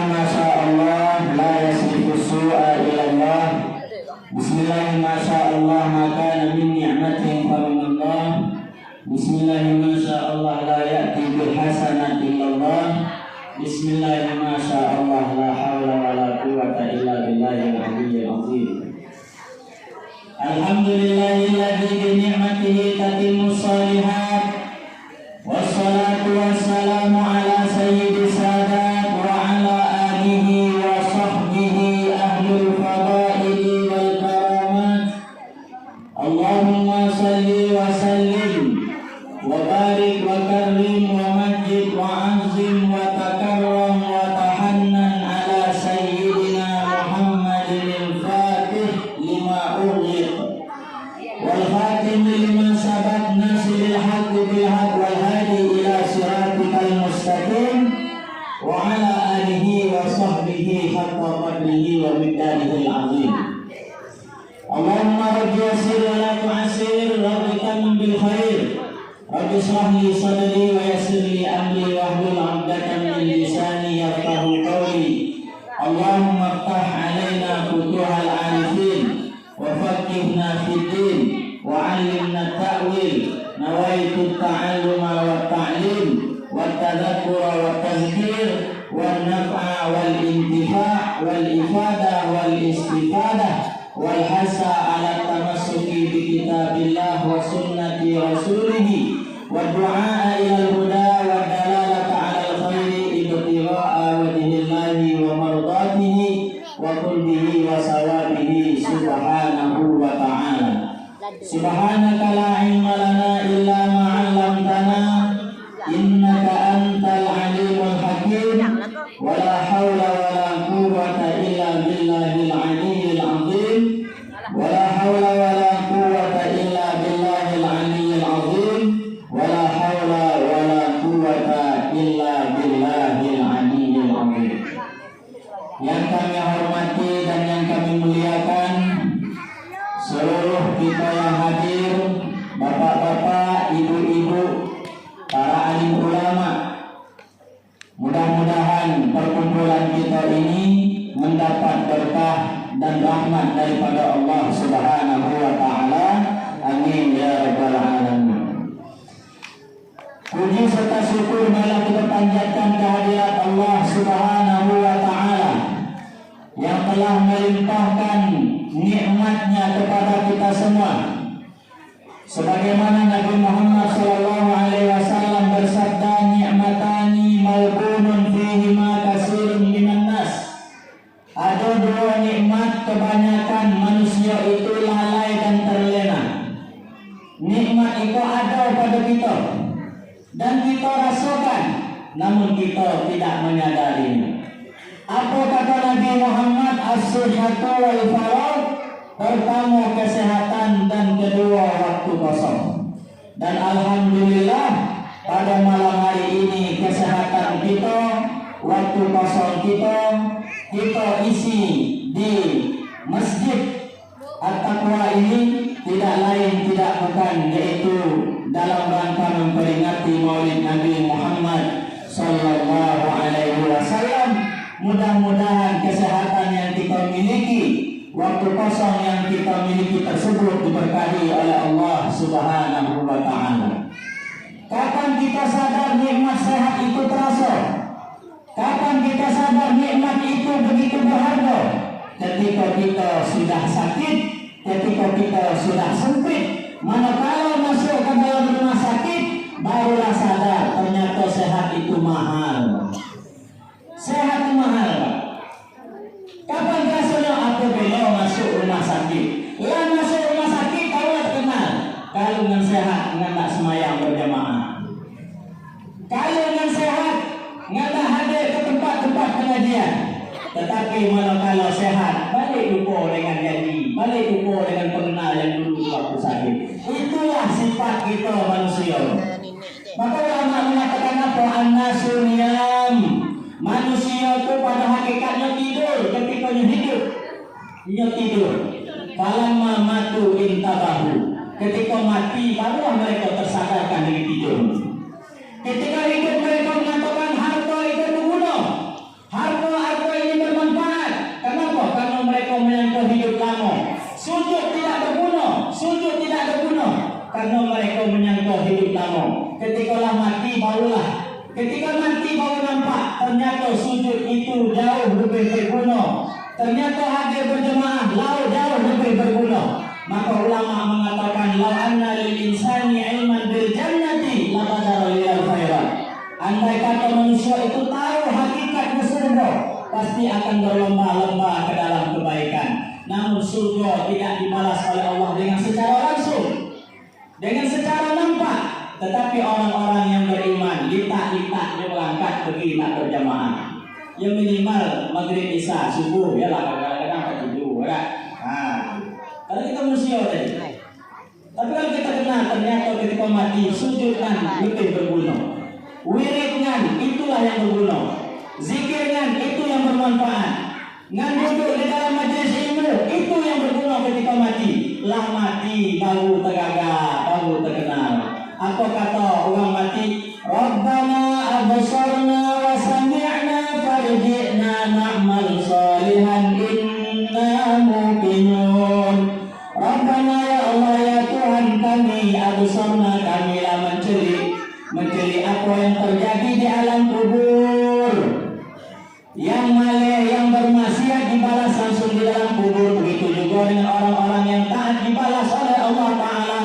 ma syaa Allah la yasrifu su'a ila Allah. Bismillah ma syaa Allah ma kana min ni'matin fa min Allah. Bismillah ma syaa Allah la ya'ti bil hasanati illa Allah. Bismillah ma syaa Allah la haula wa la quwwata illa billahil aliyyil azim. Alhamdulillahilladzi bi ni'matihi tatimmus shalihat. Wassalatu wassalamu ala sayyidis sadat wa ala alihi wa sahbihi ahlul fadaili wal karamat. Allahumma salli wa sallim wa barik wa karim wa majid wa azim wa takarram wa tahannan ala sayyidina Muhammadin al-fatih lima ughliq wal khatim lima sabaq nasilil haqq bil haqq wal hadi ila siratikal mustaqim wa ala alihi wa sahbihi haqqa qadrihi wa miqdarihi al-azim. Allahumma rabbi yassir wa la tu'assir, rabbi tamim bil khair, rabbi shrah li sadri wa yassir li amri wahlul 'uqdatam min lisani yafqahu qawli. Allahumma iftah 'alaina futuhal 'arifin wa faqihna fid din wa 'allimna ta'wil. Nawaitu ta'alluma wa ta'lim wa tadhakkura wa tadhkir wa naf'a wal intifa' wal ifada wal istifadah wal hasa ala tamassuki bi kitabillah wa sunnati rasulih wa du'a ila al-huda wa dalalata ala al-khairi ibtigha'a wajhillahi wa mardatihi wa qurbihi wa sawabihi subhanahu wa ta'ala. Subhanaka la ilma lana illa ma 'allamtana innaka antal alimul hakim wa la haula wa la quwwata illa billahil aliyyil azim wa la haula wa la quwwata illa billahil aliyyil azim wa la haula wa la quwwata illa billahil aliyyil azim. Yang kami hormati dan yang kami muliakan seluruh kita yang hadir, bapak-bapak, ibu-ibu, para alim ulama. Mudah-mudahan perkumpulan kita ini mendapat berkah dan rahmat daripada Allah Subhanahu wa taala. Amin ya rabbal alamin. Puji serta syukur malah kita panjatkan kehadirat Allah Subhanahu wa taala yang telah melimpahkan nikmatnya kepada kita semua. Sebagaimana Nabi Muhammad SAW bersabda, ni'matani malbunun fihima katsirun minan nas. Ada dua nikmat kebanyakan manusia itu lalai dan terlena. Nikmat itu ada pada kita dan kita rasakan, namun kita tidak menyadarinya. Apa kata Nabi Muhammad? As-sihhatu wal faragh. Pertama kesehatan dan kedua waktu kosong. Dan alhamdulillah pada malam hari ini kesehatan kita, waktu kosong kita isi di Masjid At-Taqwa ini tidak lain tidak bukan yaitu dalam rangka memperingati Maulid Nabi Muhammad sallallahu alaihi wasallam. Mudah-mudahan kesehatan yang kita miliki, waktu kosong yang kita miliki tersebut diberkahi oleh Allah Subhanahu wa taala. Kapan kita sadar nikmat sehat itu terasa? Kapan kita sadar nikmat itu begitu berharga? Ketika kita sudah sakit, ketika kita sudah sempit. Manakala masuk ke dalam rumah sakit, barulah sadar ternyata sehat itu mahal. Sehat itu mahal. Kapan rasanya? Apabila masuk rumah sakit. Yang masuk rumah sakit kau kenal. Kalau dengan sehat, tidak semayang berjamaah. Kalau dengan sehat, tidak hadir ke tempat-tempat pengajian. Tetapi manakala sehat, balik lupa dengan janji, balik lupa dengan pengenal yang dulu waktu sakit. Itulah sifat kita manusia. Maka ulama mengatakan apa? An-nasu niyam. Manusia itu pada hakikatnya tidur ketika hidup. Dia tidur. Falamma matu intabahu. Ketika mati barulah mereka tersadarkan dari tidur. Ketika hidup mereka mengatakan harta itu berguna. Harta Ketikalah mati barulah. Ketika mati baru nampak ternyata sujud itu jauh lebih berguna. Ternyata hadir berjemaah jauh lebih berguna. Maka ulama mengatakan law anna lil insani ilman bil jannati labadara lil khairat. Andai kata manusia itu tahu hakikatnya surga, pasti akan berlomba-lomba ke dalam kebaikan. Namun surga tidak dibalas oleh Allah dengan secara langsung, dengan secara nampak. Tetapi orang-orang yang beriman litak-litak dia berangkat pergi nak berjamaah. Yang minimal maghrib isya subuh ya lah, kadang-kadang tak tidur kan. Kalau kita manusia tadi. Tapi kalau kita kenal ternyata ketika mati sujudkan lebih berguna. Wiridkan itulah yang berguna. Zikirkan itu yang bermanfaat. Ngan duduk di dalam majlis ilmu itu yang berguna ketika mati. Lah mati baru tergagap, baru terkenal. Apa kata orang mati? Rabbana absarna wa sami'na farji'na na'mal salihan inna muqinun. Rabbana ya Allah ya Tuhan kami, absarna kamilah menceli apa yang terjadi di alam kubur. Yang malih, yang bermaksiat dibalas langsung di dalam kubur. Begitu juga dengan orang-orang yang taat dibalas oleh Allah Ta'ala.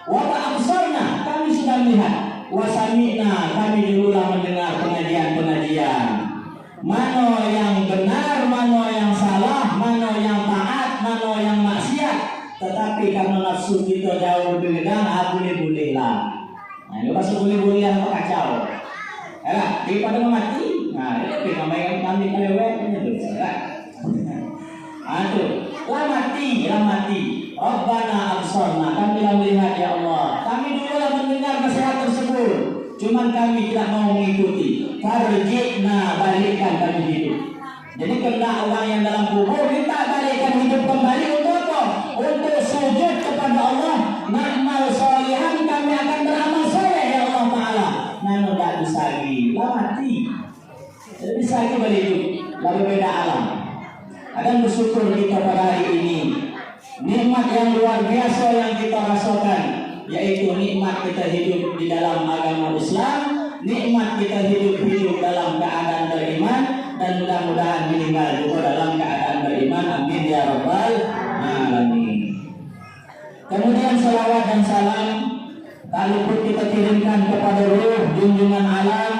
Wa absarna, kami sudah melihat. Wa sami'na, kami dululah mendengar pengajian-pengajian. Mana yang benar, mana yang salah, mana yang taat, mana yang maksiat. Tetapi karena nafsu kita jauh lebih gedang, boleh-bolehlah. Nah, ini pasti boleh-boleh yang kacau. Ya, daripada mati. Nah, ini namanya kami kelewatnya tu. Aduh, lah mati. Rabbana absarna, kami lah melihat ya Allah. Kami dulu lah mendengar nasihat tersebut. Cuman kami tidak mau mengikuti. Farji'na, balikkan kami hidup. Jadi kena orang yang dalam kubur minta balikkan hidup kembali untuk apa? Untuk sujud kepada Allah. Na'mal salihan, kami akan beramal soleh ya Allah Ta'ala. Nano tak bisa lagi, lah mati. Jadi bisa lagi balik hidup. Lalu beda alam. Akan bersyukur kita pada hari ini. Nikmat yang luar biasa yang kita rasakan, yaitu nikmat kita hidup di dalam agama Islam, nikmat kita hidup dalam keadaan beriman, dan mudah-mudahan meninggal juga dalam keadaan beriman. Amin ya rabbal alamin. Kemudian salawat dan salam tak luput kita kirimkan kepada ruh junjungan alam,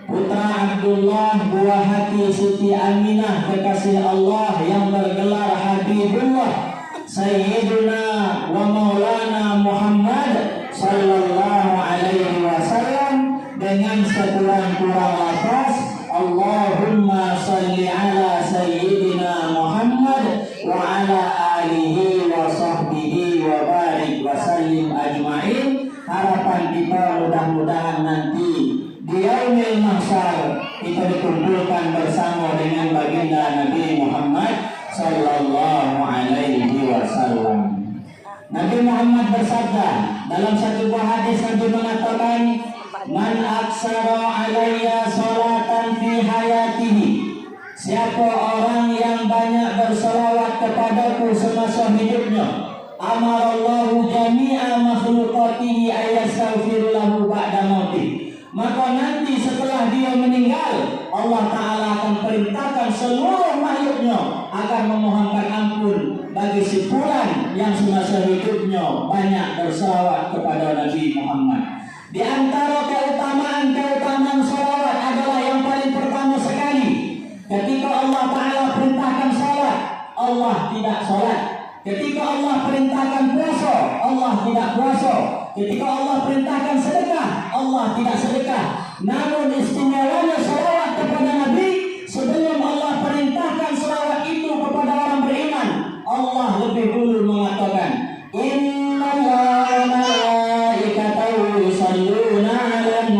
putra Abdullah, buah hati Siti Aminah, kekasih Allah yang bergelar Habibullah, Sayyiduna wa Maulana Muhammad sallallahu alaihi wasallam, dengan sekurang-kurang lafaz Allahumma salli ala Sayyidina Muhammad wa ala alihi wa sahbihi wa barik wa sallim ajma'in. Harapan kita mudah-mudahan nanti di yaumil mahsyar kita dikumpulkan bersama dengan baginda Nabi Muhammad sallallahu alaihi wasallam. Nabi Muhammad bersabda dalam satu buah hadis, Nabi mengatakan, man aksara alayya salatan fi hayatihi, siapa orang yang banyak bersalawat kepadaku semasa hidupnya, amarallahu jami'a makhlukatihi ayastaghfiru lahu ba'da mautih, maka nanti setelah dia meninggal Allah Ta'ala akan perintahkan seluruh makhluknya agar memohonkan ampun bagi si fulan yang semasa hidupnya banyak bersalawat kepada Nabi Muhammad. Di antara keutamaan salawat adalah yang paling pertama sekali, ketika Allah Ta'ala perintahkan salat, Allah tidak salat. Ketika Allah perintahkan puasa, Allah tidak puasa. Ketika Allah perintahkan sedekah, Allah tidak sedekah. Namun istimewanya salawat kepada Nabi, sebelum Allah perintahkan salawat itu kepada orang beriman, Allah lebih dulu mengatakan, Innallaha wa malaikatahu yusalluna 'alan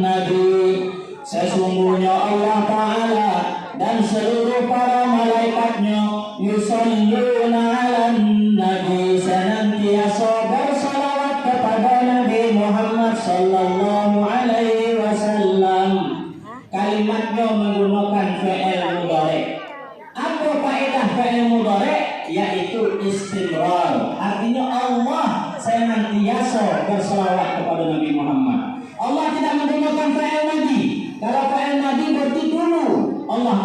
nabi. Sesungguhnya Allah Ta'ala dan seluruh para malaikatnya yusalluna 'alan nabi, senantiasa bersalawat kepada Nabi Muhammad sallallahu alaihi wasallam. Kalimatnya menggunakan fi'il mudhari'. Apa faedah fi'il mudhari'? Yaitu istimrar. Artinya Allah senantiasa bersalawat kepada Nabi Muhammad.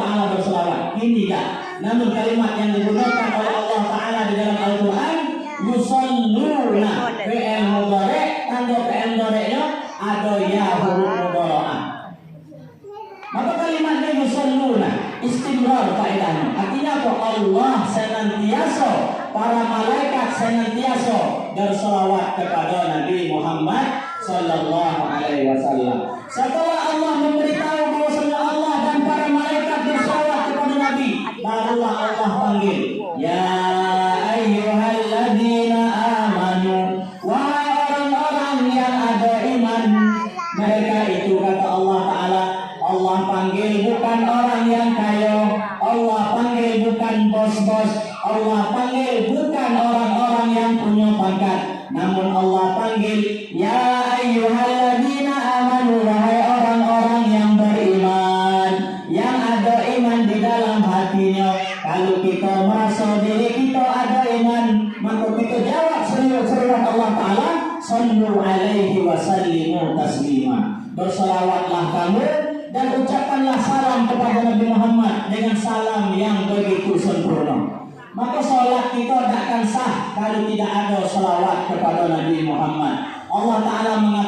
Ta'ala berselawat. Ini tidak. Namun kalimat yang digunakan oleh Allah Ta'ala di dalam Al-Quran, yusalluna, fi'il mudhari', tanda fi'il mudhari'nya ada ya huruf mudhara'ah. Maka kalimatnya yusalluna istimrar faedahnya. Artinya apa? Allah senantiasa, para malaikat senantiasa berselawat kepada Nabi Muhammad sallallahu alaihi wasallam. Setelah Allah memberitahu bahwasanya Allah dan para malaikat berselawat kepada Nabi, barulah Allah panggil, ya ayyuhalladzina amanu, wahai orang-orang yang ada iman. Mereka itu kata Allah Ta'ala, Allah panggil bukan orang yang kaya, Allah panggil bukan bos-bos, Allah panggil bukan orang-orang yang punya pangkat, namun Allah panggil ya ayyuhalladzina amanu, wahai orang-orang yang beriman, yang ada iman di dalam hatinya. Kalau kita merasa diri kita ada iman, maka kita jawab seruan Allah Ta'ala, sallu alaihi wa sallimu taslima. Berselawatlah kamu dan ucapkanlah salam kepada Nabi Muhammad dengan salam yang begitu sempurna. Maka salat kita tidak akan sah kalau tidak ada selawat kepada Nabi Muhammad. Allah Ta'ala mengatakan